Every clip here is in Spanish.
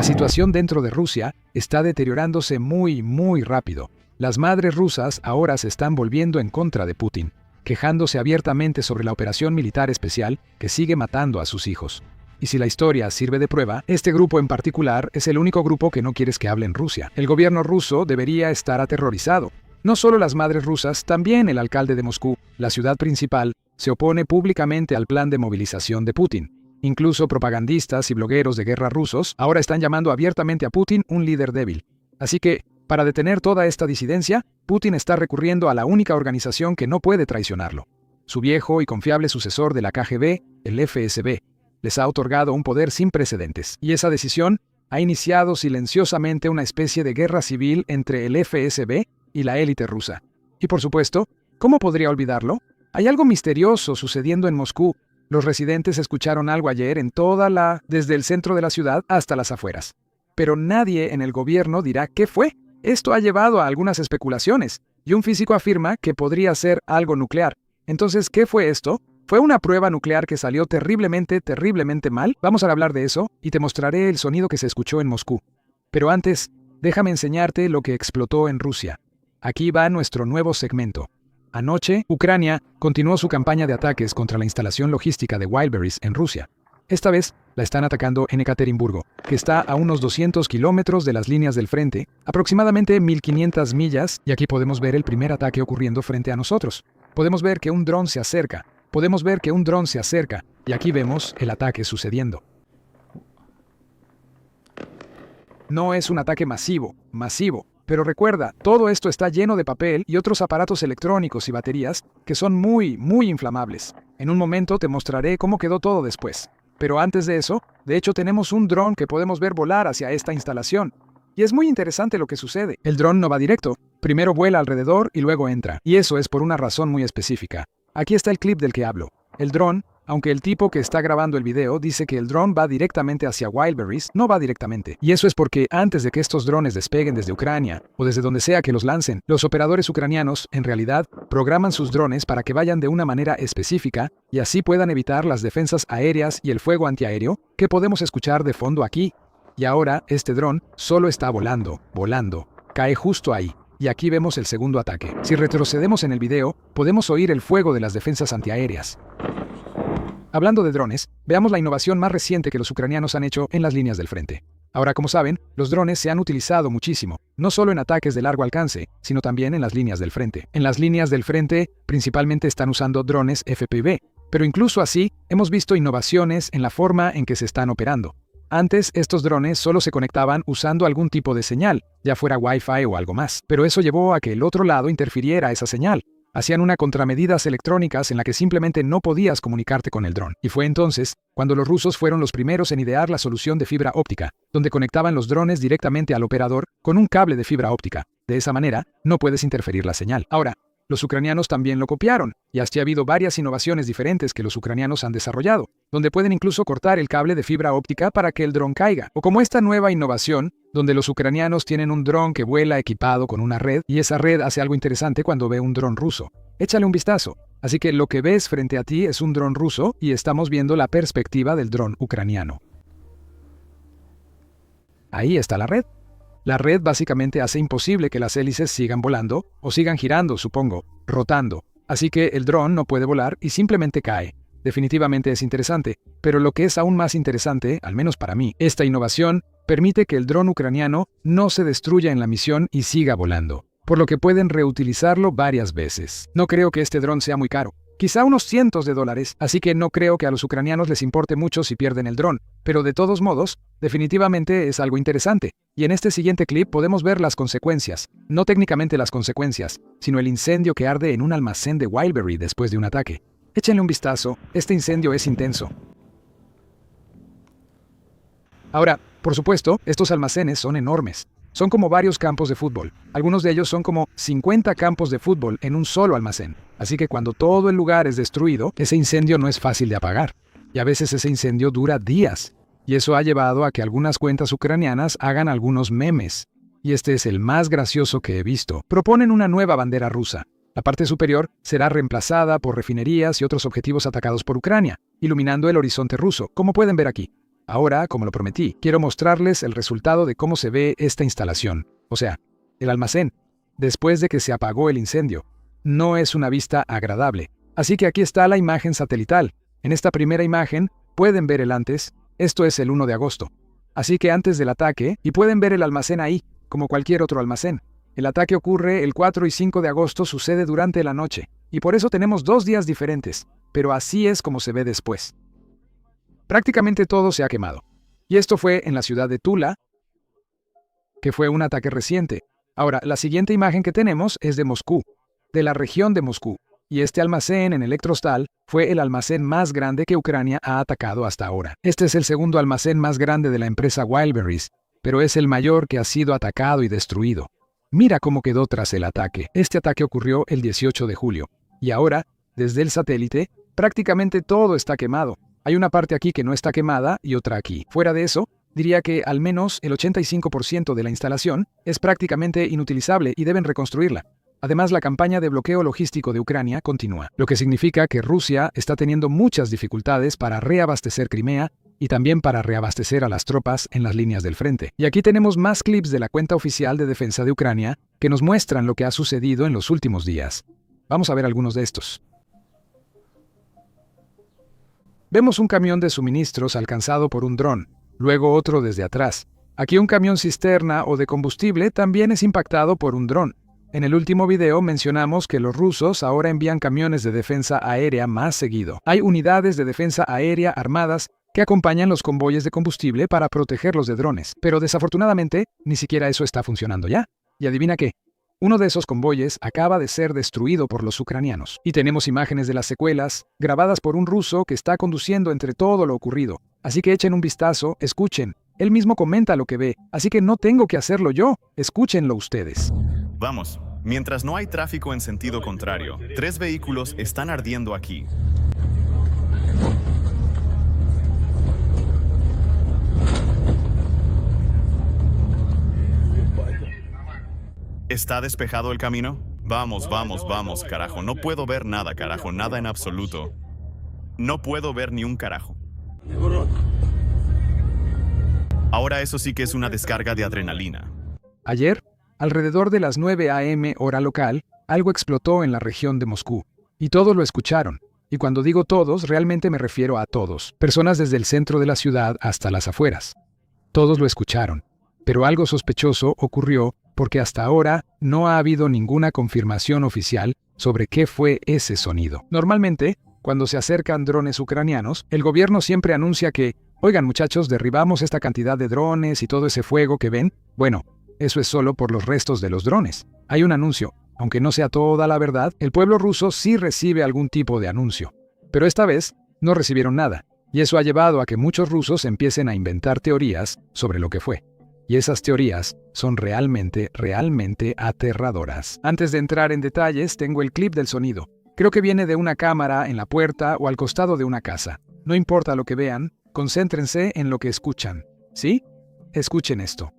situación dentro de Rusia está deteriorándose muy rápido. Las madres rusas ahora se están volviendo en contra de Putin, quejándose abiertamente sobre la operación militar especial que sigue matando a sus hijos. Y si la historia sirve de prueba, este grupo en particular es el único grupo que no quieres que hable en Rusia. El gobierno ruso debería estar aterrorizado. No solo las madres rusas, también el alcalde de Moscú, la ciudad principal, se opone públicamente al plan de movilización de Putin. Incluso propagandistas y blogueros de guerra rusos ahora están llamando abiertamente a Putin un líder débil. Así que, para detener toda esta disidencia, Putin está recurriendo a la única organización que no puede traicionarlo. Su viejo y confiable sucesor de la KGB, el FSB, les ha otorgado un poder sin precedentes. Y esa decisión ha iniciado silenciosamente una especie de guerra civil entre el FSB y la élite rusa. Y por supuesto, ¿cómo podría olvidarlo? Hay algo misterioso sucediendo en Moscú. Los residentes escucharon algo ayer desde el centro de la ciudad hasta las afueras. Pero nadie en el gobierno dirá qué fue. Esto ha llevado a algunas especulaciones, y un físico afirma que podría ser algo nuclear. Entonces, ¿qué fue esto? ¿Fue una prueba nuclear que salió terriblemente mal? Vamos a hablar de eso, y te mostraré el sonido que se escuchó en Moscú. Pero antes, déjame enseñarte lo que explotó en Rusia. Aquí va nuestro nuevo segmento. Anoche, Ucrania continuó su campaña de ataques contra la instalación logística de Wildberries en Rusia. Esta vez, la están atacando en Ekaterimburgo, que está a unos 200 kilómetros de las líneas del frente, aproximadamente 1500 millas, y aquí podemos ver el primer ataque ocurriendo frente a nosotros. Podemos ver que un dron se acerca, y aquí vemos el ataque sucediendo. No es un ataque masivo, pero recuerda, todo esto está lleno de papel y otros aparatos electrónicos y baterías que son muy inflamables. En un momento te mostraré cómo quedó todo después. Pero antes de eso, de hecho tenemos un dron que podemos ver volar hacia esta instalación. Y es muy interesante lo que sucede. El dron no va directo, primero vuela alrededor y luego entra. Y eso es por una razón muy específica. Aquí está el clip del que hablo. El dron, aunque el tipo que está grabando el video dice que el dron va directamente hacia Wildberries, no va directamente. Y eso es porque antes de que estos drones despeguen desde Ucrania, o desde donde sea que los lancen, los operadores ucranianos, en realidad, programan sus drones para que vayan de una manera específica y así puedan evitar las defensas aéreas y el fuego antiaéreo que podemos escuchar de fondo aquí. Y ahora, este dron solo está volando, cae justo ahí. Y aquí vemos el segundo ataque. Si retrocedemos en el video, podemos oír el fuego de las defensas antiaéreas. Hablando de drones, veamos la innovación más reciente que los ucranianos han hecho en las líneas del frente. Ahora, como saben, los drones se han utilizado muchísimo, no solo en ataques de largo alcance, sino también en las líneas del frente. En las líneas del frente, principalmente están usando drones FPV, pero incluso así, hemos visto innovaciones en la forma en que se están operando. Antes, estos drones solo se conectaban usando algún tipo de señal, ya fuera Wi-Fi o algo más, pero eso llevó a que el otro lado interfiriera esa señal. Hacían una contramedidas electrónicas en la que simplemente no podías comunicarte con el dron. Y fue entonces cuando los rusos fueron los primeros en idear la solución de fibra óptica, donde conectaban los drones directamente al operador con un cable de fibra óptica. De esa manera, no puedes interferir la señal. Ahora, los ucranianos también lo copiaron, y así ha habido varias innovaciones diferentes que los ucranianos han desarrollado, donde pueden incluso cortar el cable de fibra óptica para que el dron caiga. O como esta nueva innovación, donde los ucranianos tienen un dron que vuela equipado con una red, y esa red hace algo interesante cuando ve un dron ruso. Échale un vistazo. Así que lo que ves frente a ti es un dron ruso, y estamos viendo la perspectiva del dron ucraniano. Ahí está la red. La red básicamente hace imposible que las hélices sigan volando, o sigan girando, supongo, rotando. Así que el dron no puede volar y simplemente cae. Definitivamente es interesante, pero lo que es aún más interesante, al menos para mí, esta innovación permite que el dron ucraniano no se destruya en la misión y siga volando, por lo que pueden reutilizarlo varias veces. No creo que este dron sea muy caro. Quizá unos cientos de dólares, así que no creo que a los ucranianos les importe mucho si pierden el dron, pero de todos modos, definitivamente es algo interesante. Y en este siguiente clip podemos ver las consecuencias, no técnicamente las consecuencias, sino el incendio que arde en un almacén de Wildberry después de un ataque. Échenle un vistazo, este incendio es intenso. Ahora, por supuesto, estos almacenes son enormes. Son como varios campos de fútbol. Algunos de ellos son como 50 campos de fútbol en un solo almacén. Así que cuando todo el lugar es destruido, ese incendio no es fácil de apagar. Y a veces ese incendio dura días. Y eso ha llevado a que algunas cuentas ucranianas hagan algunos memes. Y este es el más gracioso que he visto. Proponen una nueva bandera rusa. La parte superior será reemplazada por refinerías y otros objetivos atacados por Ucrania, iluminando el horizonte ruso, como pueden ver aquí. Ahora, como lo prometí, quiero mostrarles el resultado de cómo se ve esta instalación, o sea, el almacén, después de que se apagó el incendio. No es una vista agradable. Así que aquí está la imagen satelital. En esta primera imagen pueden ver el antes, esto es el 1 de agosto. Así que antes del ataque, y pueden ver el almacén ahí, como cualquier otro almacén. El ataque ocurre el 4 y 5 de agosto, sucede durante la noche, y por eso tenemos 2 días diferentes, pero así es como se ve después. Prácticamente todo se ha quemado. Y esto fue en la ciudad de Tula, que fue un ataque reciente. Ahora, la siguiente imagen que tenemos es de Moscú, de la región de Moscú. Y este almacén en Electrostal fue el almacén más grande que Ucrania ha atacado hasta ahora. Este es el segundo almacén más grande de la empresa Wildberries, pero es el mayor que ha sido atacado y destruido. Mira cómo quedó tras el ataque. Este ataque ocurrió el 18 de julio. Y ahora, desde el satélite, prácticamente todo está quemado. Hay una parte aquí que no está quemada y otra aquí. Fuera de eso, diría que al menos el 85% de la instalación es prácticamente inutilizable y deben reconstruirla. Además, la campaña de bloqueo logístico de Ucrania continúa, lo que significa que Rusia está teniendo muchas dificultades para reabastecer Crimea y también para reabastecer a las tropas en las líneas del frente. Y aquí tenemos más clips de la cuenta oficial de defensa de Ucrania que nos muestran lo que ha sucedido en los últimos días. Vamos a ver algunos de estos. Vemos un camión de suministros alcanzado por un dron, luego otro desde atrás. Aquí un camión cisterna o de combustible también es impactado por un dron. En el último video mencionamos que los rusos ahora envían camiones de defensa aérea más seguido. Hay unidades de defensa aérea armadas que acompañan los convoyes de combustible para protegerlos de drones. Pero desafortunadamente, ni siquiera eso está funcionando ya. Y adivina qué. Uno de esos convoyes acaba de ser destruido por los ucranianos. Y tenemos imágenes de las secuelas, grabadas por un ruso que está conduciendo entre todo lo ocurrido. Así que echen un vistazo, escuchen. Él mismo comenta lo que ve, así que no tengo que hacerlo yo. Escúchenlo ustedes. Vamos, mientras no hay tráfico en sentido contrario, 3 vehículos están ardiendo aquí. ¿Está despejado el camino? Vamos, vamos, vamos, carajo. No puedo ver nada, carajo, nada en absoluto. No puedo ver ni un carajo. Ahora eso sí que es una descarga de adrenalina. Ayer, alrededor de las 9 a.m. hora local, algo explotó en la región de Moscú. Y todos lo escucharon. Y cuando digo todos, realmente me refiero a todos. Personas desde el centro de la ciudad hasta las afueras. Todos lo escucharon. Pero algo sospechoso ocurrió porque hasta ahora no ha habido ninguna confirmación oficial sobre qué fue ese sonido. Normalmente, cuando se acercan drones ucranianos, el gobierno siempre anuncia que, oigan muchachos, derribamos esta cantidad de drones y todo ese fuego que ven. Bueno, eso es solo por los restos de los drones. Hay un anuncio. Aunque no sea toda la verdad, el pueblo ruso sí recibe algún tipo de anuncio. Pero esta vez no recibieron nada. Y eso ha llevado a que muchos rusos empiecen a inventar teorías sobre lo que fue. Y esas teorías son realmente aterradoras. Antes de entrar en detalles, tengo el clip del sonido. Creo que viene de una cámara en la puerta o al costado de una casa. No importa lo que vean, concéntrense en lo que escuchan. ¿Sí? Escuchen esto.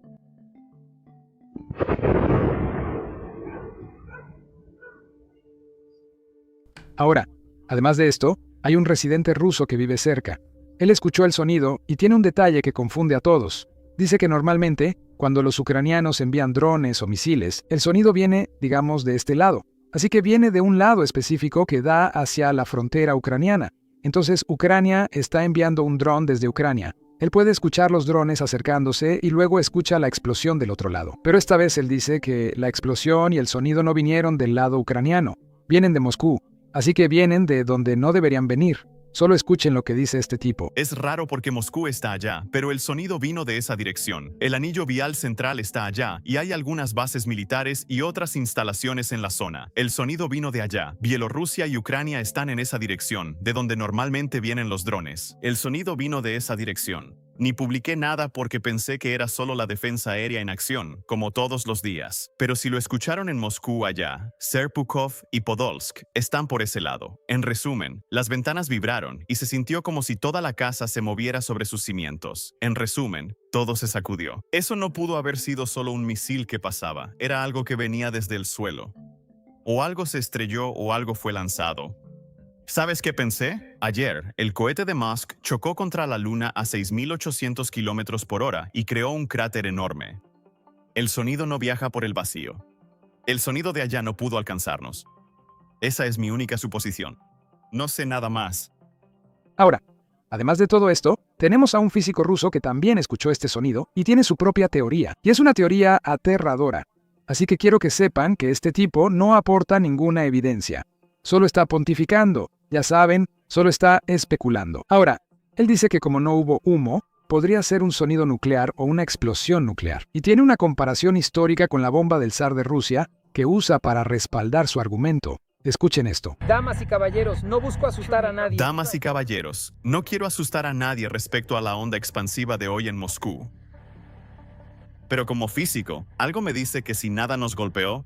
Ahora, además de esto, hay un residente ruso que vive cerca. Él escuchó el sonido y tiene un detalle que confunde a todos. Dice que normalmente, cuando los ucranianos envían drones o misiles, el sonido viene, digamos, de este lado. Así que viene de un lado específico que da hacia la frontera ucraniana. Entonces, Ucrania está enviando un dron desde Ucrania. Él puede escuchar los drones acercándose y luego escucha la explosión del otro lado. Pero esta vez él dice que la explosión y el sonido no vinieron del lado ucraniano. Vienen de Moscú. Así que vienen de donde no deberían venir. Solo escuchen lo que dice este tipo. Es raro porque Moscú está allá, pero el sonido vino de esa dirección. El anillo vial central está allá, y hay algunas bases militares y otras instalaciones en la zona. El sonido vino de allá. Bielorrusia y Ucrania están en esa dirección, de donde normalmente vienen los drones. El sonido vino de esa dirección. Ni publiqué nada porque pensé que era solo la defensa aérea en acción, como todos los días. Pero si lo escucharon en Moscú allá, Serpukhov y Podolsk están por ese lado. En resumen, las ventanas vibraron y se sintió como si toda la casa se moviera sobre sus cimientos. En resumen, todo se sacudió. Eso no pudo haber sido solo un misil que pasaba, era algo que venía desde el suelo. O algo se estrelló o algo fue lanzado. ¿Sabes qué pensé? Ayer, el cohete de Musk chocó contra la Luna a 6.800 kilómetros por hora y creó un cráter enorme. El sonido no viaja por el vacío. El sonido de allá no pudo alcanzarnos. Esa es mi única suposición. No sé nada más. Ahora, además de todo esto, tenemos a un físico ruso que también escuchó este sonido y tiene su propia teoría. Y es una teoría aterradora. Así que quiero que sepan que este tipo no aporta ninguna evidencia. Solo está pontificando, ya saben, solo está especulando. Ahora, él dice que como no hubo humo, podría ser un sonido nuclear o una explosión nuclear. Y tiene una comparación histórica con la bomba del zar de Rusia que usa para respaldar su argumento. Escuchen esto. Damas y caballeros, no busco asustar a nadie. Damas y caballeros, no quiero asustar a nadie respecto a la onda expansiva de hoy en Moscú. Pero como físico, algo me dice que si nada nos golpeó,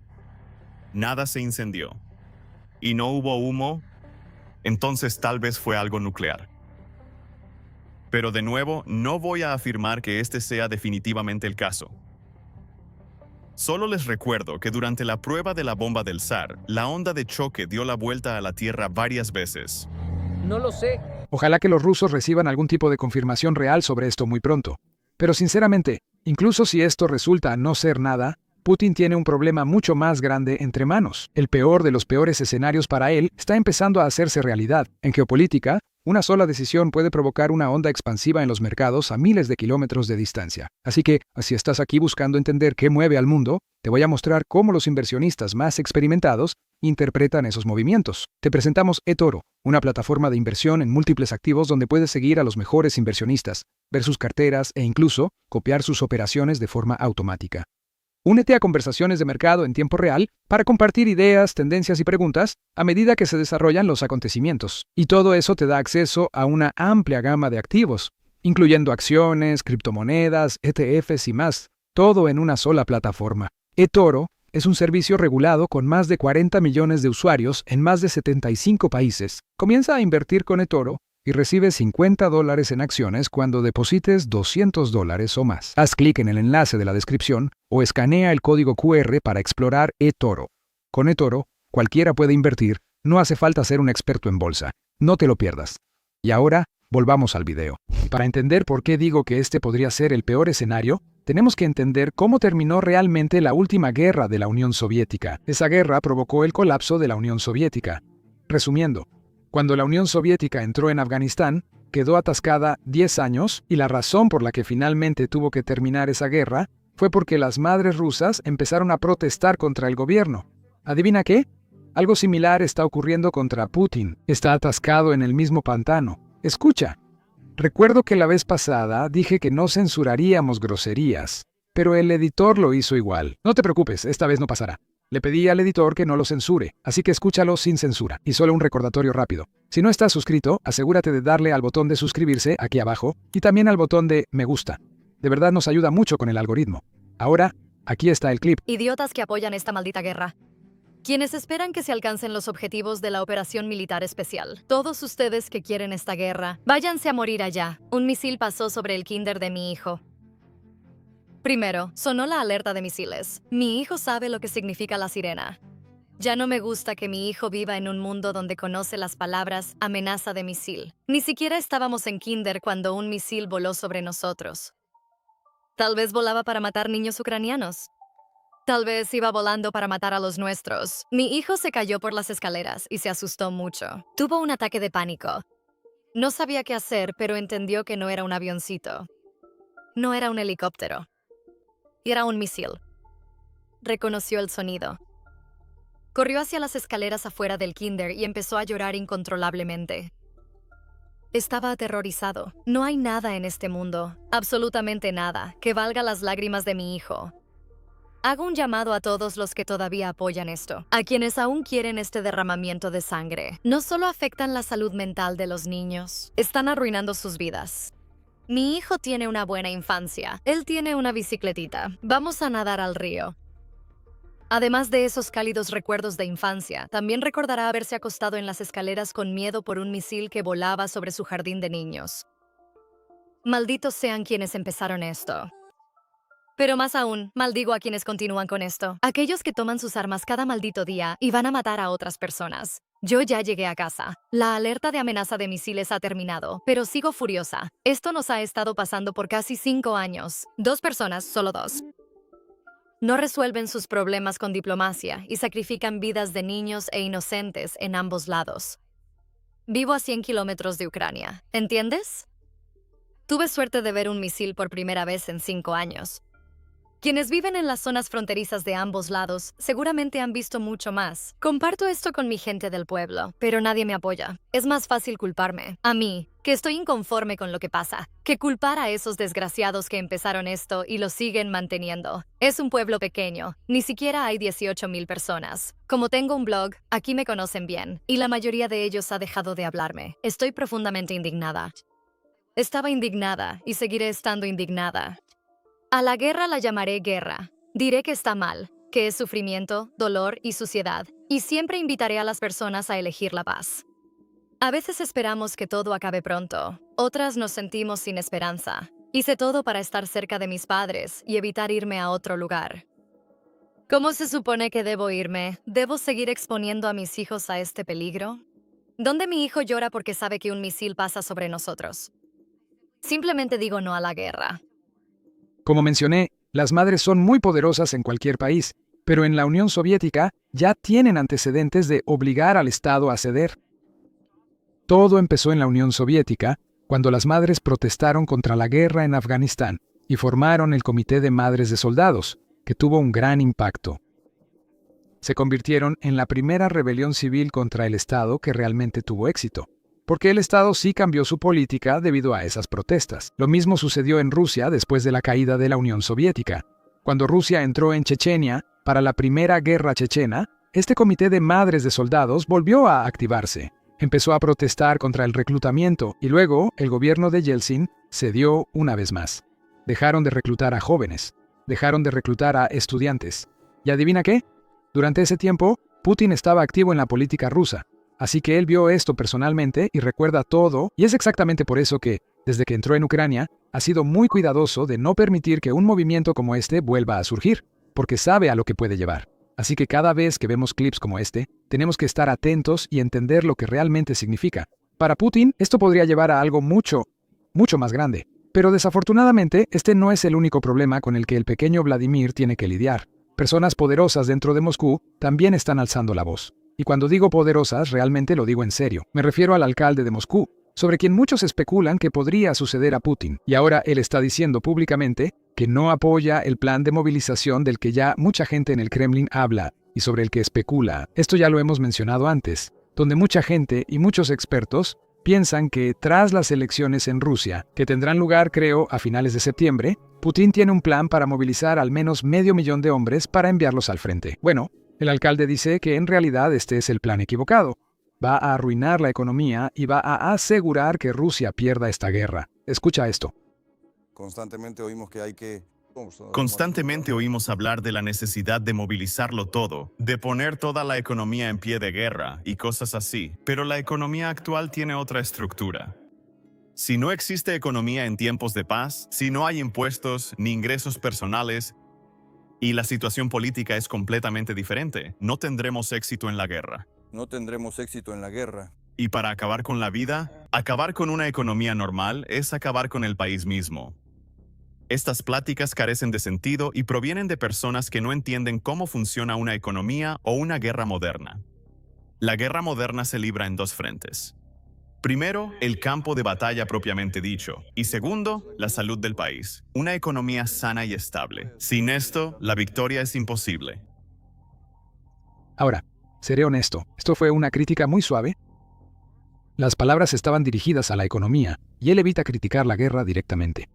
nada se incendió, y no hubo humo, entonces tal vez fue algo nuclear. Pero de nuevo, no voy a afirmar que este sea definitivamente el caso. Solo les recuerdo que durante la prueba de la bomba del zar, la onda de choque dio la vuelta a la Tierra varias veces. No lo sé. Ojalá que los rusos reciban algún tipo de confirmación real sobre esto muy pronto. Pero sinceramente, incluso si esto resulta no ser nada, Putin tiene un problema mucho más grande entre manos. El peor de los peores escenarios para él está empezando a hacerse realidad. En geopolítica, una sola decisión puede provocar una onda expansiva en los mercados a miles de kilómetros de distancia. Así que, si estás aquí buscando entender qué mueve al mundo, te voy a mostrar cómo los inversionistas más experimentados interpretan esos movimientos. Te presentamos eToro, una plataforma de inversión en múltiples activos donde puedes seguir a los mejores inversionistas, ver sus carteras e incluso copiar sus operaciones de forma automática. Únete a conversaciones de mercado en tiempo real para compartir ideas, tendencias y preguntas a medida que se desarrollan los acontecimientos. Y todo eso te da acceso a una amplia gama de activos, incluyendo acciones, criptomonedas, ETFs y más, todo en una sola plataforma. eToro es un servicio regulado con más de 40 millones de usuarios en más de 75 países. Comienza a invertir con eToro y recibe $50 en acciones cuando deposites $200 o más. Haz clic en el enlace de la descripción o escanea el código QR para explorar eToro. Con eToro, cualquiera puede invertir, no hace falta ser un experto en bolsa. No te lo pierdas. Y ahora, volvamos al video. Para entender por qué digo que este podría ser el peor escenario, tenemos que entender cómo terminó realmente la última guerra de la Unión Soviética. Esa guerra provocó el colapso de la Unión Soviética. Resumiendo, cuando la Unión Soviética entró en Afganistán, quedó atascada 10 años y la razón por la que finalmente tuvo que terminar esa guerra fue porque las madres rusas empezaron a protestar contra el gobierno. ¿Adivina qué? Algo similar está ocurriendo contra Putin. Está atascado en el mismo pantano. Escucha. Recuerdo que la vez pasada dije que no censuraríamos groserías, pero el editor lo hizo igual. No te preocupes, esta vez no pasará. Le pedí al editor que no lo censure, así que escúchalo sin censura. Y solo un recordatorio rápido. Si no estás suscrito, asegúrate de darle al botón de suscribirse aquí abajo y también al botón de me gusta. De verdad nos ayuda mucho con el algoritmo. Ahora, aquí está el clip. Idiotas que apoyan esta maldita guerra. Quienes esperan que se alcancen los objetivos de la operación militar especial. Todos ustedes que quieren esta guerra, váyanse a morir allá. Un misil pasó sobre el kinder de mi hijo. Primero, sonó la alerta de misiles. Mi hijo sabe lo que significa la sirena. Ya no me gusta que mi hijo viva en un mundo donde conoce las palabras amenaza de misil. Ni siquiera estábamos en kinder cuando un misil voló sobre nosotros. Tal vez volaba para matar niños ucranianos. Tal vez iba volando para matar a los nuestros. Mi hijo se cayó por las escaleras y se asustó mucho. Tuvo un ataque de pánico. No sabía qué hacer, pero entendió que no era un avioncito. No era un helicóptero. Era un misil. Reconoció el sonido. Corrió hacia las escaleras afuera del kinder y empezó a llorar incontrolablemente. Estaba aterrorizado. No hay nada en este mundo, absolutamente nada, que valga las lágrimas de mi hijo. Hago un llamado a todos los que todavía apoyan esto, a quienes aún quieren este derramamiento de sangre. No solo afectan la salud mental de los niños, están arruinando sus vidas. Mi hijo tiene una buena infancia. Él tiene una bicicletita. Vamos a nadar al río. Además de esos cálidos recuerdos de infancia, también recordará haberse acostado en las escaleras con miedo por un misil que volaba sobre su jardín de niños. Malditos sean quienes empezaron esto. Pero más aún, maldigo a quienes continúan con esto. Aquellos que toman sus armas cada maldito día y van a matar a otras personas. Yo ya llegué a casa. La alerta de amenaza de misiles ha terminado, pero sigo furiosa. Esto nos ha estado pasando por casi 5 años. 2 personas, solo 2. No resuelven sus problemas con diplomacia y sacrifican vidas de niños e inocentes en ambos lados. Vivo a 100 kilómetros de Ucrania, ¿entiendes? Tuve suerte de ver un misil por primera vez en 5 años. Quienes viven en las zonas fronterizas de ambos lados seguramente han visto mucho más. Comparto esto con mi gente del pueblo, pero nadie me apoya. Es más fácil culparme, a mí, que estoy inconforme con lo que pasa, que culpar a esos desgraciados que empezaron esto y lo siguen manteniendo. Es un pueblo pequeño, ni siquiera hay 18,000 personas. Como tengo un blog, aquí me conocen bien, y la mayoría de ellos ha dejado de hablarme. Estoy profundamente indignada. Estaba indignada y seguiré estando indignada. A la guerra la llamaré guerra. Diré que está mal, que es sufrimiento, dolor y suciedad, y siempre invitaré a las personas a elegir la paz. A veces esperamos que todo acabe pronto, otras nos sentimos sin esperanza. Hice todo para estar cerca de mis padres y evitar irme a otro lugar. ¿Cómo se supone que debo irme? ¿Debo seguir exponiendo a mis hijos a este peligro? ¿Dónde mi hijo llora porque sabe que un misil pasa sobre nosotros? Simplemente digo no a la guerra. Como mencioné, las madres son muy poderosas en cualquier país, pero en la Unión Soviética ya tienen antecedentes de obligar al Estado a ceder. Todo empezó en la Unión Soviética, cuando las madres protestaron contra la guerra en Afganistán y formaron el Comité de Madres de Soldados, que tuvo un gran impacto. Se convirtieron en la primera rebelión civil contra el Estado que realmente tuvo éxito, porque el Estado sí cambió su política debido a esas protestas. Lo mismo sucedió en Rusia después de la caída de la Unión Soviética. Cuando Rusia entró en Chechenia para la primera guerra chechena, este comité de madres de soldados volvió a activarse. Empezó a protestar contra el reclutamiento y luego el gobierno de Yeltsin cedió una vez más. Dejaron de reclutar a jóvenes, dejaron de reclutar a estudiantes. ¿Y adivina qué? Durante ese tiempo, Putin estaba activo en la política rusa. Así que él vio esto personalmente y recuerda todo, y es exactamente por eso que, desde que entró en Ucrania, ha sido muy cuidadoso de no permitir que un movimiento como este vuelva a surgir, porque sabe a lo que puede llevar. Así que cada vez que vemos clips como este, tenemos que estar atentos y entender lo que realmente significa. Para Putin, esto podría llevar a algo mucho más grande. Pero desafortunadamente, este no es el único problema con el que el pequeño Vladimir tiene que lidiar. Personas poderosas dentro de Moscú también están alzando la voz. Y cuando digo poderosas, realmente lo digo en serio. Me refiero al alcalde de Moscú, sobre quien muchos especulan que podría suceder a Putin. Y ahora él está diciendo públicamente que no apoya el plan de movilización del que ya mucha gente en el Kremlin habla y sobre el que especula. Esto ya lo hemos mencionado antes, donde mucha gente y muchos expertos piensan que tras las elecciones en Rusia, que tendrán lugar creo a finales de septiembre, Putin tiene un plan para movilizar al menos 500,000 de hombres para enviarlos al frente. Bueno, el alcalde dice que en realidad este es el plan equivocado. Va a arruinar la economía y va a asegurar que Rusia pierda esta guerra. Escucha esto. Constantemente oímos hablar de la necesidad de movilizarlo todo, de poner toda la economía en pie de guerra y cosas así, pero la economía actual tiene otra estructura. Si no existe economía en tiempos de paz, si no hay impuestos ni ingresos personales, y la situación política es completamente diferente, no tendremos éxito en la guerra. Y para acabar con la vida, acabar con una economía normal es acabar con el país mismo. Estas pláticas carecen de sentido y provienen de personas que no entienden cómo funciona una economía o una guerra moderna. La guerra moderna se libra en 2 frentes. Primero, el campo de batalla propiamente dicho, y segundo, la salud del país, una economía sana y estable. Sin esto, la victoria es imposible. Ahora, seré honesto, esto fue una crítica muy suave. Las palabras estaban dirigidas a la economía, y él evita criticar la guerra directamente.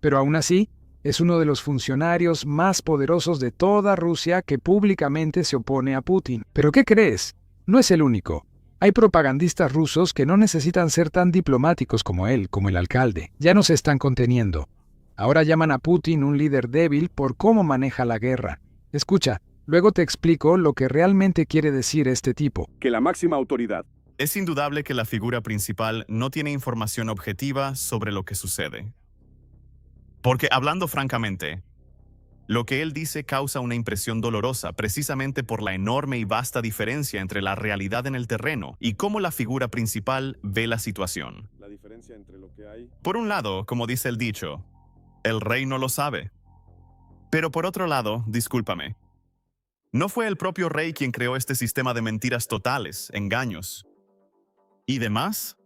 Pero aún así, es uno de los funcionarios más poderosos de toda Rusia que públicamente se opone a Putin. ¿Pero qué crees? No es el único. Hay propagandistas rusos que no necesitan ser tan diplomáticos como él, como el alcalde. Ya no se están conteniendo. Ahora llaman a Putin un líder débil por cómo maneja la guerra. Escucha, luego te explico lo que realmente quiere decir este tipo. Que la máxima autoridad. Es indudable que la figura principal no tiene información objetiva sobre lo que sucede. Porque, hablando francamente, Lo que él dice causa una impresión dolorosa precisamente por la enorme y vasta diferencia entre la realidad en el terreno y cómo la figura principal ve la situación. La diferencia entre lo que hay. Por un lado, como dice el dicho, el rey no lo sabe. Pero por otro lado, discúlpame, ¿no fue el propio rey quien creó este sistema de mentiras totales, engaños y demás?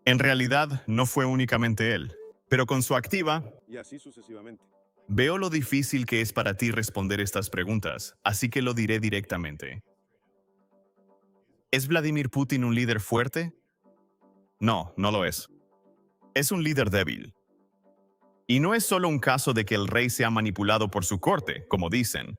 En realidad, no fue únicamente él, pero con su activa. Y así sucesivamente. Veo lo difícil que es para ti responder estas preguntas, así que lo diré directamente. ¿Es Vladimir Putin un líder fuerte? No, no lo es. Es un líder débil. Y no es solo un caso de que el rey sea manipulado por su corte, como dicen,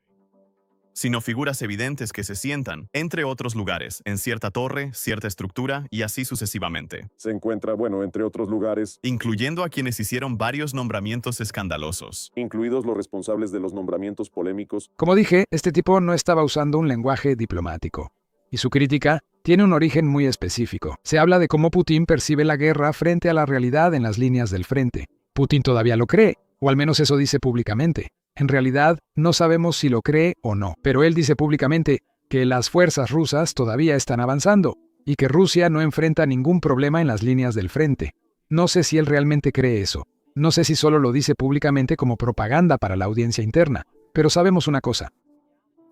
sino figuras evidentes que se sientan, entre otros lugares, en cierta torre, cierta estructura y así sucesivamente. Se encuentra, entre otros lugares, Incluyendo a quienes hicieron varios nombramientos escandalosos. incluidos los responsables de los nombramientos polémicos. Como dije, este tipo no estaba usando un lenguaje diplomático. Y su crítica tiene un origen muy específico. Se habla de cómo Putin percibe la guerra frente a la realidad en las líneas del frente. Putin todavía lo cree, o al menos eso dice públicamente. En realidad, no sabemos si lo cree o no, pero él dice públicamente que las fuerzas rusas todavía están avanzando y que Rusia no enfrenta ningún problema en las líneas del frente. No sé si él realmente cree eso. No sé si solo lo dice públicamente como propaganda para la audiencia interna, pero sabemos una cosa.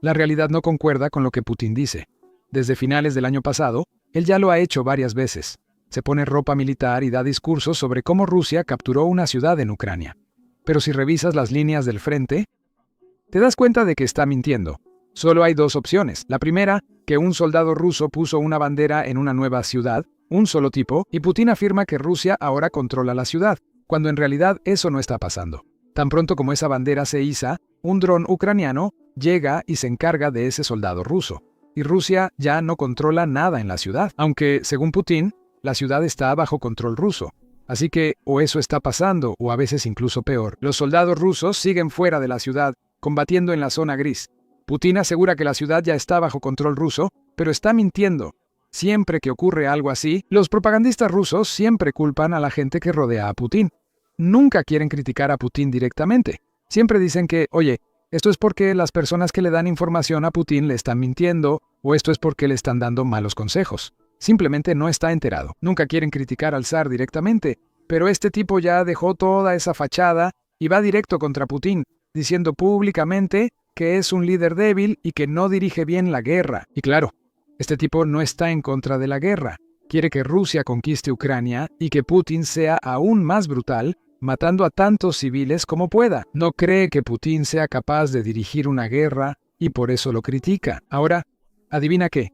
La realidad no concuerda con lo que Putin dice. Desde finales del año pasado, él ya lo ha hecho varias veces. Se pone ropa militar y da discursos sobre cómo Rusia capturó una ciudad en Ucrania. Pero si revisas las líneas del frente, te das cuenta de que está mintiendo. Solo hay dos opciones. La primera, que un soldado ruso puso una bandera en una nueva ciudad, un solo tipo, y Putin afirma que Rusia ahora controla la ciudad, cuando en realidad eso no está pasando. Tan pronto como esa bandera se iza, un dron ucraniano llega y se encarga de ese soldado ruso. Y Rusia ya no controla nada en la ciudad, aunque, según Putin, la ciudad está bajo control ruso. Así que, o eso está pasando, o a veces incluso peor, los soldados rusos siguen fuera de la ciudad, combatiendo en la zona gris. Putin asegura que la ciudad ya está bajo control ruso, pero está mintiendo. Siempre que ocurre algo así, los propagandistas rusos siempre culpan a la gente que rodea a Putin. Nunca quieren criticar a Putin directamente. Siempre dicen que, oye, esto es porque las personas que le dan información a Putin le están mintiendo, o esto es porque le están dando malos consejos. Simplemente no está enterado. Nunca quieren criticar al zar directamente, pero este tipo ya dejó toda esa fachada y va directo contra Putin, diciendo públicamente que es un líder débil y que no dirige bien la guerra. Y claro, este tipo no está en contra de la guerra. Quiere que Rusia conquiste Ucrania y que Putin sea aún más brutal, matando a tantos civiles como pueda. No cree que Putin sea capaz de dirigir una guerra y por eso lo critica. Ahora, ¿adivina qué?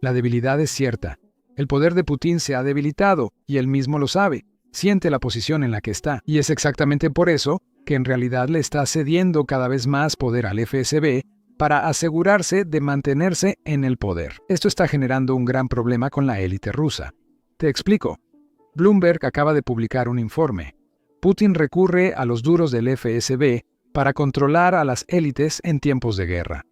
La debilidad es cierta. El poder de Putin se ha debilitado, y él mismo lo sabe. Siente la posición en la que está, y es exactamente por eso que en realidad le está cediendo cada vez más poder al FSB para asegurarse de mantenerse en el poder. Esto está generando un gran problema con la élite rusa. Te explico. Bloomberg acaba de publicar un informe. Putin recurre a los duros del FSB para controlar a las élites en tiempos de guerra.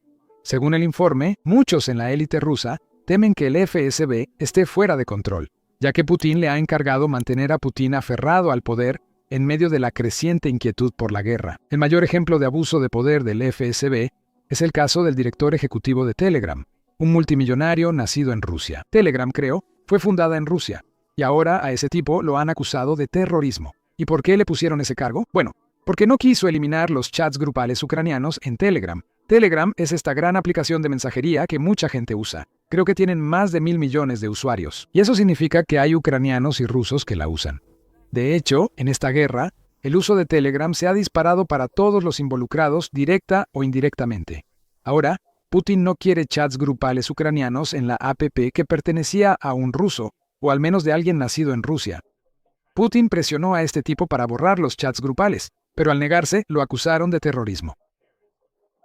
Según el informe, muchos en la élite rusa temen que el FSB esté fuera de control, ya que Putin le ha encargado mantener a Putin aferrado al poder en medio de la creciente inquietud por la guerra. El mayor ejemplo de abuso de poder del FSB es el caso del director ejecutivo de Telegram, un multimillonario nacido en Rusia. Telegram, creo, fue fundada en Rusia, y ahora a ese tipo lo han acusado de terrorismo. ¿Y por qué le pusieron ese cargo? Bueno, porque no quiso eliminar los chats grupales ucranianos en Telegram. Telegram es esta gran aplicación de mensajería que mucha gente usa. Creo que tienen más de 1.000 millones de usuarios. Y eso significa que hay ucranianos y rusos que la usan. De hecho, en esta guerra, el uso de Telegram se ha disparado para todos los involucrados directa o indirectamente. Ahora, Putin no quiere chats grupales ucranianos en la app que pertenecía a un ruso, o al menos de alguien nacido en Rusia. Putin presionó a este tipo para borrar los chats grupales, pero al negarse, lo acusaron de terrorismo.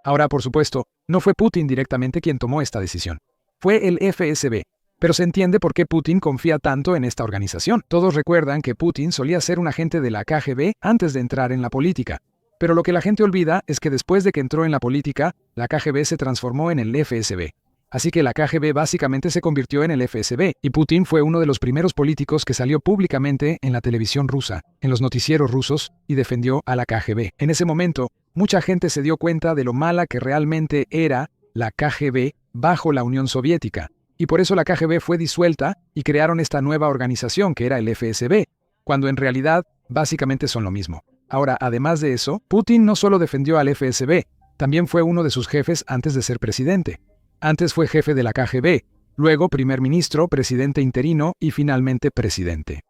Ahora, por supuesto, no fue Putin directamente quien tomó esta decisión. Fue el FSB. Pero se entiende por qué Putin confía tanto en esta organización. Todos recuerdan que Putin solía ser un agente de la KGB antes de entrar en la política. Pero lo que la gente olvida es que después de que entró en la política, la KGB se transformó en el FSB. Así que la KGB básicamente se convirtió en el FSB, y Putin fue uno de los primeros políticos que salió públicamente en la televisión rusa, en los noticieros rusos, y defendió a la KGB. En ese momento, mucha gente se dio cuenta de lo mala que realmente era la KGB bajo la Unión Soviética, y por eso la KGB fue disuelta y crearon esta nueva organización que era el FSB, cuando en realidad básicamente son lo mismo. Ahora, además de eso, Putin no solo defendió al FSB, también fue uno de sus jefes antes de ser presidente. Antes fue jefe de la KGB, luego primer ministro, presidente interino y finalmente presidente.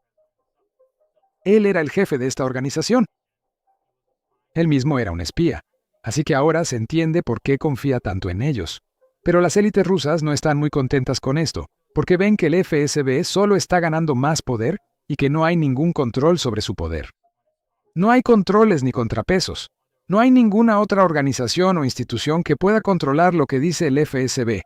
Él era el jefe de esta organización. Él mismo era un espía, así que ahora se entiende por qué confía tanto en ellos. Pero las élites rusas no están muy contentas con esto, porque ven que el FSB solo está ganando más poder y que no hay ningún control sobre su poder. No hay controles ni contrapesos. No hay ninguna otra organización o institución que pueda controlar lo que dice el FSB.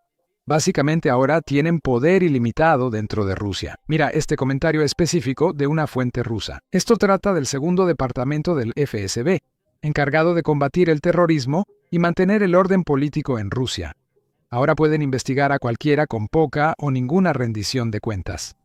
Básicamente ahora tienen poder ilimitado dentro de Rusia. Mira este comentario específico de una fuente rusa. Esto trata del segundo departamento del FSB, encargado de combatir el terrorismo y mantener el orden político en Rusia. Ahora pueden investigar a cualquiera con poca o ninguna rendición de cuentas.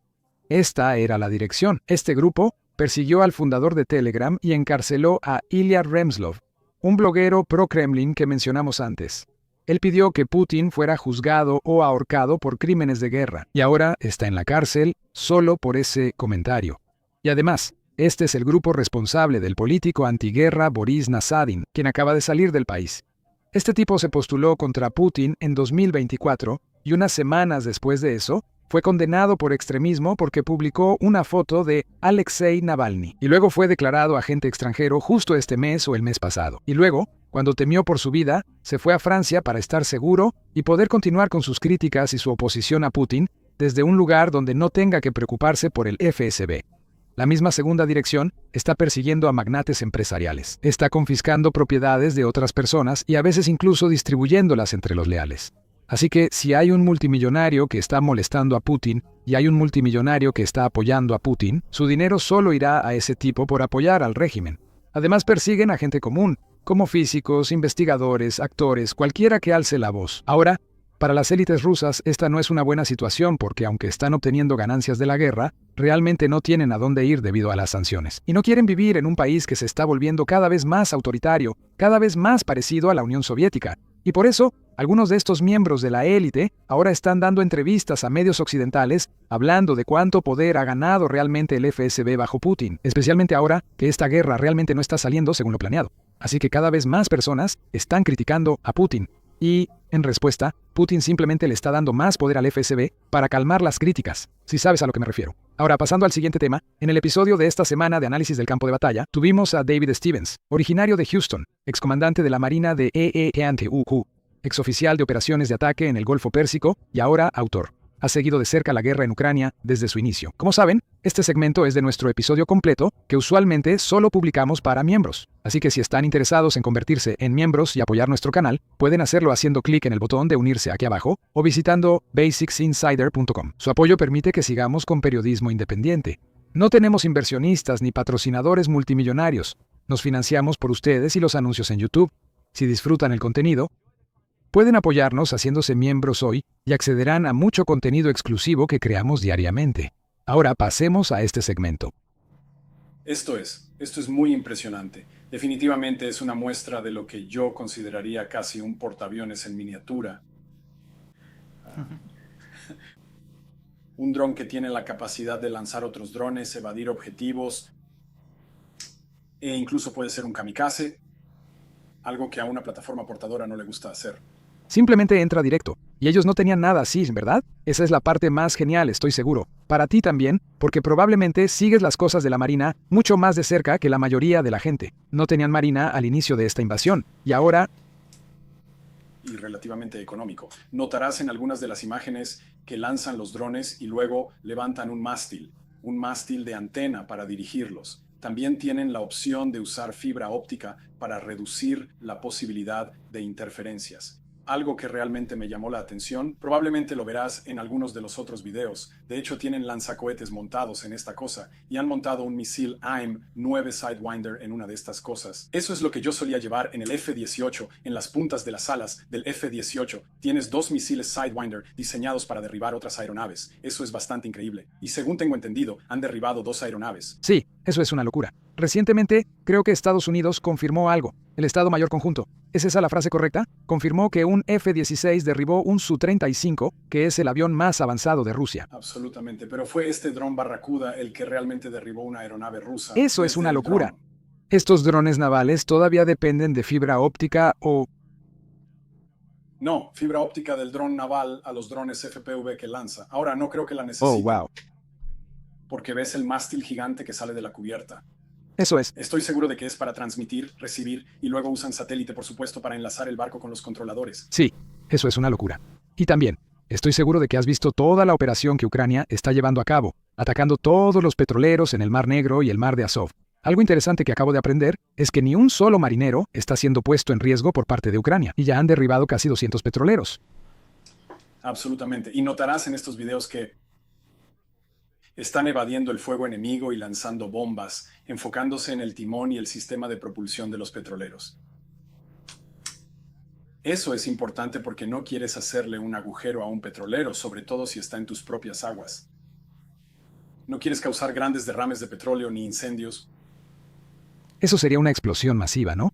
Esta era la dirección. Este grupo persiguió al fundador de Telegram y encarceló a Ilya Remslov, un bloguero pro-Kremlin que mencionamos antes. Él pidió que Putin fuera juzgado o ahorcado por crímenes de guerra, y ahora está en la cárcel solo por ese comentario. Y además, este es el grupo responsable del político antiguerra Boris Nasadin, quien acaba de salir del país. Este tipo se postuló contra Putin en 2024, y unas semanas después de eso, fue condenado por extremismo porque publicó una foto de Alexei Navalny, y luego fue declarado agente extranjero justo este mes o el mes pasado. Y luego, cuando temió por su vida, se fue a Francia para estar seguro y poder continuar con sus críticas y su oposición a Putin desde un lugar donde no tenga que preocuparse por el FSB. La misma segunda dirección está persiguiendo a magnates empresariales. Está confiscando propiedades de otras personas y a veces incluso distribuyéndolas entre los leales. Así que si hay un multimillonario que está molestando a Putin y hay un multimillonario que está apoyando a Putin, su dinero solo irá a ese tipo por apoyar al régimen. Además persiguen a gente común, como físicos, investigadores, actores, cualquiera que alce la voz. Ahora, para las élites rusas esta no es una buena situación porque aunque están obteniendo ganancias de la guerra, realmente no tienen a dónde ir debido a las sanciones. Y no quieren vivir en un país que se está volviendo cada vez más autoritario, cada vez más parecido a la Unión Soviética. Y por eso, algunos de estos miembros de la élite ahora están dando entrevistas a medios occidentales hablando de cuánto poder ha ganado realmente el FSB bajo Putin, especialmente ahora que esta guerra realmente no está saliendo según lo planeado. Así que cada vez más personas están criticando a Putin. Y, en respuesta, Putin simplemente le está dando más poder al FSB para calmar las críticas, si sabes a lo que me refiero. Ahora, pasando al siguiente tema, en el episodio de esta semana de análisis del campo de batalla, tuvimos a David Stevens, originario de Houston, excomandante de la Marina de EEANTUQ, exoficial de operaciones de ataque en el Golfo Pérsico y ahora autor. Ha seguido de cerca la guerra en Ucrania desde su inicio. Como saben, este segmento es de nuestro episodio completo, que usualmente solo publicamos para miembros. Así que si están interesados en convertirse en miembros y apoyar nuestro canal, pueden hacerlo haciendo clic en el botón de unirse aquí abajo o visitando basicsinsider.com. Su apoyo permite que sigamos con periodismo independiente. No tenemos inversionistas ni patrocinadores multimillonarios. Nos financiamos por ustedes y los anuncios en YouTube. Si disfrutan el contenido, pueden apoyarnos haciéndose miembros hoy y accederán a mucho contenido exclusivo que creamos diariamente. Ahora pasemos a este segmento. Esto es muy impresionante. Definitivamente es una muestra de lo que yo consideraría casi un portaaviones en miniatura. Un dron que tiene la capacidad de lanzar otros drones, evadir objetivos, e incluso puede ser un kamikaze, algo que a una plataforma portadora no le gusta hacer. Simplemente entra directo. Y ellos no tenían nada así, ¿verdad? Esa es la parte más genial, estoy seguro. Para ti también, porque probablemente sigues las cosas de la Marina mucho más de cerca que la mayoría de la gente. No tenían Marina al inicio de esta invasión. Y ahora... Y relativamente económico. Notarás en algunas de las imágenes que lanzan los drones y luego levantan un mástil de antena para dirigirlos. También tienen la opción de usar fibra óptica para reducir la posibilidad de interferencias. Algo que realmente me llamó la atención, probablemente lo verás en algunos de los otros videos. De hecho, tienen lanzacohetes montados en esta cosa y han montado un misil AIM-9 Sidewinder en una de estas cosas. Eso es lo que yo solía llevar en el F-18, en las puntas de las alas del F-18. Tienes 2 misiles Sidewinder diseñados para derribar otras aeronaves. Eso es bastante increíble. Y según tengo entendido, han derribado 2 aeronaves. Sí, Eso es una locura. Recientemente, creo que Estados Unidos confirmó algo. El Estado Mayor Conjunto. ¿Es esa la frase correcta? Confirmó que un F-16 derribó un Su-35, que es el avión más avanzado de Rusia. Absolutamente, pero fue este dron Barracuda el que realmente derribó una aeronave rusa. Eso es desde una el locura. dron. ¿Estos drones navales todavía dependen de fibra óptica o... No, fibra óptica del dron naval a los drones FPV que lanza. Ahora no creo que la necesite. Oh, wow. Porque ves el mástil gigante que sale de la cubierta. Eso es. Estoy seguro de que es para transmitir, recibir y luego usan satélite, por supuesto, para enlazar el barco con los controladores. Sí, eso es una locura. Y también, estoy seguro de que has visto toda la operación que Ucrania está llevando a cabo, atacando todos los petroleros en el Mar Negro y el Mar de Azov. Algo interesante que acabo de aprender es que ni un solo marinero está siendo puesto en riesgo por parte de Ucrania, y ya han derribado casi 200 petroleros. Absolutamente. Y notarás en estos videos que están evadiendo el fuego enemigo y lanzando bombas, enfocándose en el timón y el sistema de propulsión de los petroleros. Eso es importante porque no quieres hacerle un agujero a un petrolero, sobre todo si está en tus propias aguas. No quieres causar grandes derrames de petróleo ni incendios. Eso sería una explosión masiva, ¿no?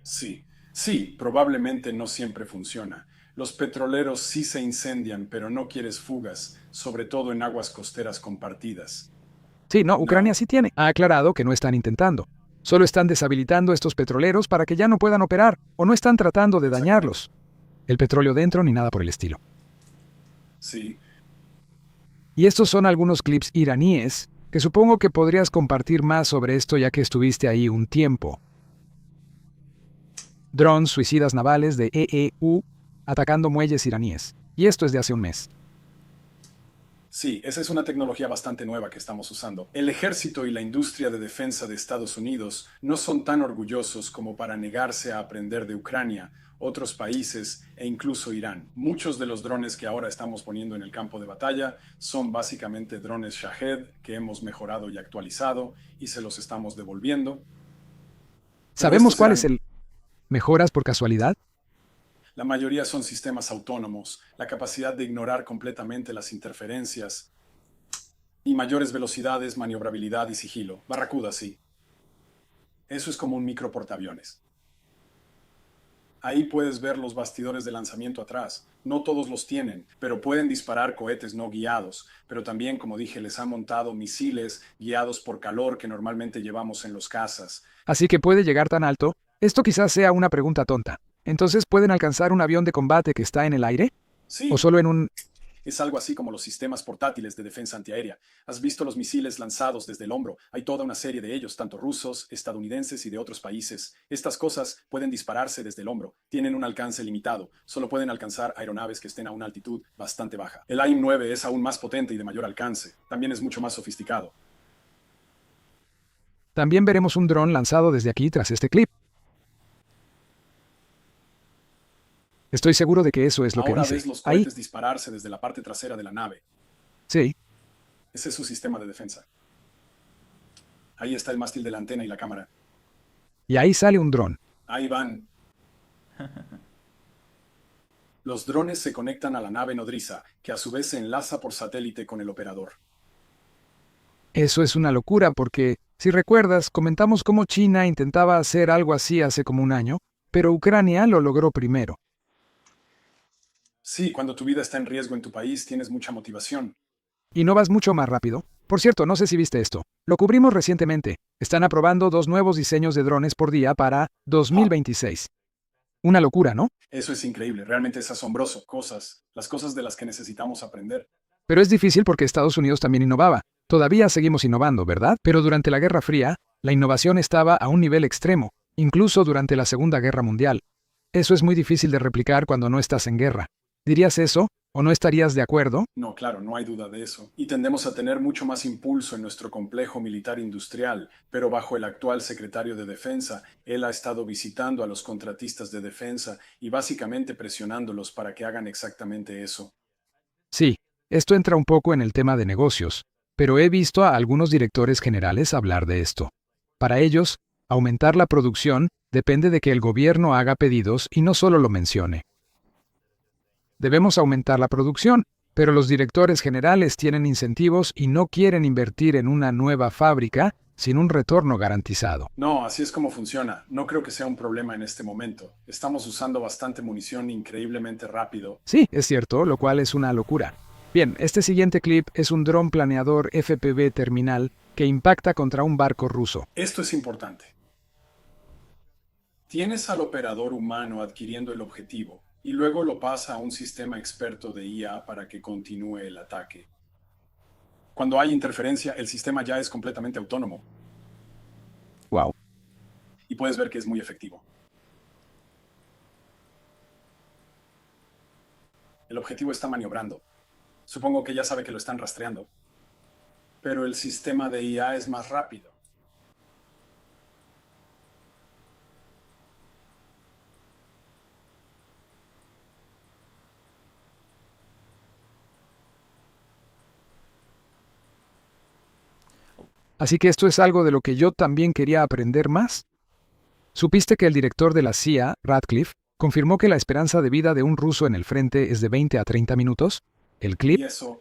Sí, probablemente no siempre funciona. Los petroleros sí se incendian, pero no quieres fugas, sobre todo en aguas costeras compartidas. Sí, no, Ucrania No. sí tiene. Ha aclarado que no están intentando. Solo están deshabilitando estos petroleros para que ya no puedan operar, o no están tratando de dañarlos. El petróleo dentro ni nada por el estilo. Sí, Y estos son algunos clips iraníes que supongo que podrías compartir más sobre esto ya que estuviste ahí un tiempo. Drones suicidas navales de EEU atacando muelles iraníes. Y esto es de hace un mes. sí, esa es una tecnología bastante nueva que estamos usando. El ejército y la industria de defensa de Estados Unidos no son tan orgullosos como para negarse a aprender de Ucrania, otros países e incluso Irán. Muchos de los drones que ahora estamos poniendo en el campo de batalla son básicamente drones Shahed que hemos mejorado y actualizado y se los estamos devolviendo. ¿Sabemos estos cuál eran- es el... ¿Mejoras por casualidad? La mayoría son sistemas autónomos, la capacidad de ignorar completamente las interferencias y mayores velocidades, maniobrabilidad y sigilo. Barracuda, sí. Eso es como un micro portaaviones. Ahí puedes ver los bastidores de lanzamiento atrás. No todos los tienen, pero pueden disparar cohetes no guiados. Pero también, como dije, les han montado misiles guiados por calor que normalmente llevamos en los cazas. Así que puede llegar tan alto. Esto quizás sea una pregunta tonta. Entonces, ¿pueden alcanzar un avión de combate que está en el aire? Sí, ¿O solo en un... es algo así como los sistemas portátiles de defensa antiaérea. ¿Has visto los misiles lanzados desde el hombro? Hay toda una serie de ellos, tanto rusos, estadounidenses y de otros países. Estas cosas pueden dispararse desde el hombro. Tienen un alcance limitado. Solo pueden alcanzar aeronaves que estén a una altitud bastante baja. El AIM-9 es aún más potente y de mayor alcance. También es mucho más sofisticado. También veremos un dron lanzado desde aquí tras este clip. Estoy seguro de que eso es lo que Ahora dice. ves los Ahí, cohetes dispararse desde la parte trasera de la nave. sí. Ese es su sistema de defensa. Ahí está el mástil de la antena y la cámara. Y ahí sale un dron. Ahí van. Los drones se conectan a la nave nodriza, que a su vez se enlaza por satélite con el operador. Eso es una locura porque, si recuerdas, comentamos cómo China intentaba hacer algo así hace como un año, pero Ucrania lo logró primero. Sí, cuando tu vida está en riesgo en tu país, tienes mucha motivación. Y no vas mucho más rápido. Por cierto, no sé si viste esto. Lo cubrimos recientemente. Están aprobando 2 nuevos diseños de drones por día para 2026. Una locura, ¿no? Eso es increíble, realmente es asombroso. Las cosas de las que necesitamos aprender. Pero es difícil porque Estados Unidos también innovaba. Todavía seguimos innovando, ¿verdad? Pero durante la Guerra Fría, la innovación estaba a un nivel extremo, incluso durante la Segunda Guerra Mundial. Eso es muy difícil de replicar cuando no estás en guerra. ¿Dirías eso? ¿O no estarías de acuerdo? No, claro, no hay duda de eso. Y tendemos a tener mucho más impulso en nuestro complejo militar industrial, pero bajo el actual secretario de Defensa, él ha estado visitando a los contratistas de defensa y básicamente presionándolos para que hagan exactamente eso. Sí, esto entra un poco en el tema de negocios, pero he visto a algunos directores generales hablar de esto. Para ellos, aumentar la producción depende de que el gobierno haga pedidos y no solo lo mencione. Debemos aumentar la producción, pero los directores generales tienen incentivos y no quieren invertir en una nueva fábrica sin un retorno garantizado. No, así es como funciona. No creo que sea un problema en este momento. Estamos usando bastante munición increíblemente rápido. Sí, es cierto, lo cual es una locura. Bien, este siguiente clip es un dron planeador FPV terminal que impacta contra un barco ruso. Esto es importante. Tienes al operador humano adquiriendo el objetivo y luego lo pasa a un sistema experto de IA para que continúe el ataque. Cuando hay interferencia, el sistema ya es completamente autónomo Wow. y puedes ver que es muy efectivo. El objetivo está maniobrando. Supongo que ya sabe que lo están rastreando. Pero el sistema de IA es más rápido. Así que esto es algo de lo que yo también quería aprender más. ¿Supiste que el director de la CIA, Radcliffe, confirmó que la esperanza de vida de un ruso en el frente es de 20 a 30 minutos? El clip Y eso,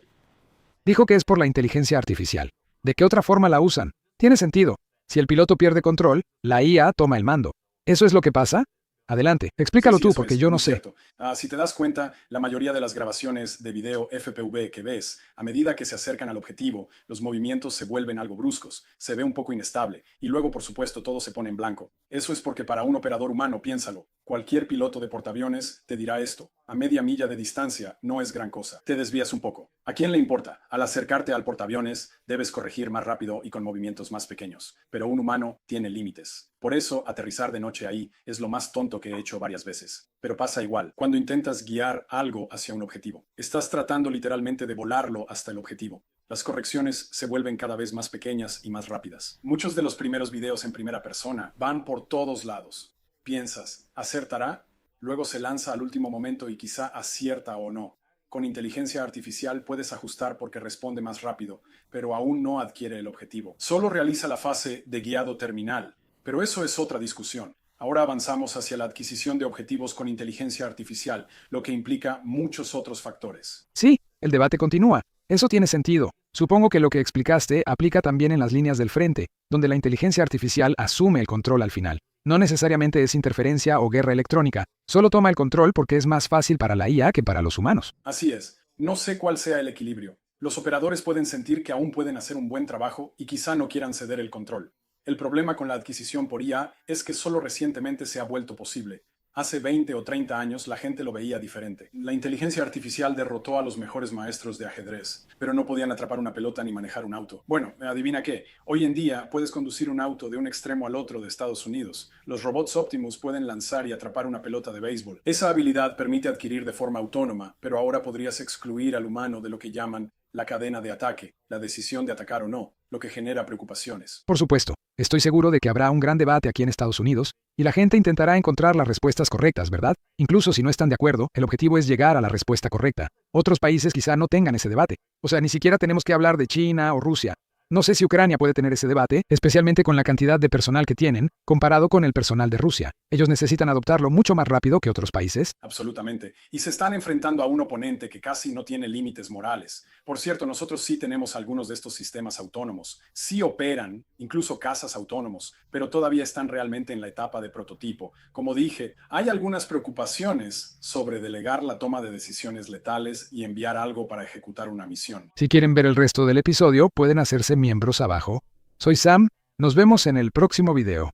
dijo que es por la inteligencia artificial. ¿De qué otra forma la usan? Tiene sentido. Si el piloto pierde control, la IA toma el mando. ¿Eso es lo que pasa? Adelante, explícalo sí, tú eso porque es, yo no muy sé. cierto. Si te das cuenta, la mayoría de las grabaciones de video FPV que ves, a medida que se acercan al objetivo, los movimientos se vuelven algo bruscos, se ve un poco inestable, y luego, por supuesto, todo se pone en blanco. Eso es porque para un operador humano, piénsalo, cualquier piloto de portaaviones te dirá esto. A media milla de distancia no es gran cosa. Te desvías un poco. ¿A quién le importa? Al acercarte al portaaviones, debes corregir más rápido y con movimientos más pequeños. Pero un humano tiene límites. Por eso, aterrizar de noche ahí es lo más tonto que he hecho varias veces. Pero pasa igual, cuando intentas guiar algo hacia un objetivo. Estás tratando literalmente de volarlo hasta el objetivo. Las correcciones se vuelven cada vez más pequeñas y más rápidas. Muchos de los primeros videos en primera persona van por todos lados. Piensas, ¿acertará? Luego se lanza al último momento y quizá acierta o no. Con inteligencia artificial puedes ajustar porque responde más rápido, pero aún no adquiere el objetivo. Solo realiza la fase de guiado terminal, pero eso es otra discusión. Ahora avanzamos hacia la adquisición de objetivos con inteligencia artificial, lo que implica muchos otros factores. Sí, el debate continúa. Eso tiene sentido. Supongo que lo que explicaste aplica también en las líneas del frente, donde la inteligencia artificial asume el control al final. No necesariamente es interferencia o guerra electrónica, solo toma el control porque es más fácil para la IA que para los humanos. Así es. No sé cuál sea el equilibrio. Los operadores pueden sentir que aún pueden hacer un buen trabajo y quizá no quieran ceder el control. El problema con la adquisición por IA es que solo recientemente se ha vuelto posible. Hace 20 o 30 años la gente lo veía diferente. La inteligencia artificial derrotó a los mejores maestros de ajedrez, pero no podían atrapar una pelota ni manejar un auto. Bueno, adivina qué. Hoy en día puedes conducir un auto de un extremo al otro de Estados Unidos. Los robots Optimus pueden lanzar y atrapar una pelota de béisbol. Esa habilidad permite adquirir de forma autónoma, pero ahora podrías excluir al humano de lo que llaman la cadena de ataque, la decisión de atacar o no, lo que genera preocupaciones. Por supuesto, estoy seguro de que habrá un gran debate aquí en Estados Unidos, y la gente intentará encontrar las respuestas correctas, ¿verdad? Incluso si no están de acuerdo, el objetivo es llegar a la respuesta correcta. Otros países quizá no tengan ese debate. O sea, ni siquiera tenemos que hablar de China o Rusia. No sé si Ucrania puede tener ese debate, especialmente con la cantidad de personal que tienen, comparado con el personal de Rusia. Ellos necesitan adoptarlo mucho más rápido que otros países. Absolutamente. Y se están enfrentando a un oponente que casi no tiene límites morales. Por cierto, nosotros sí tenemos algunos de estos sistemas autónomos. Sí operan, incluso cazas autónomos, pero todavía están realmente en la etapa de prototipo. Como dije, hay algunas preocupaciones sobre delegar la toma de decisiones letales y enviar algo para ejecutar una misión. Si quieren ver el resto del episodio, pueden hacerse miembros abajo. Soy Sam, nos vemos en el próximo video.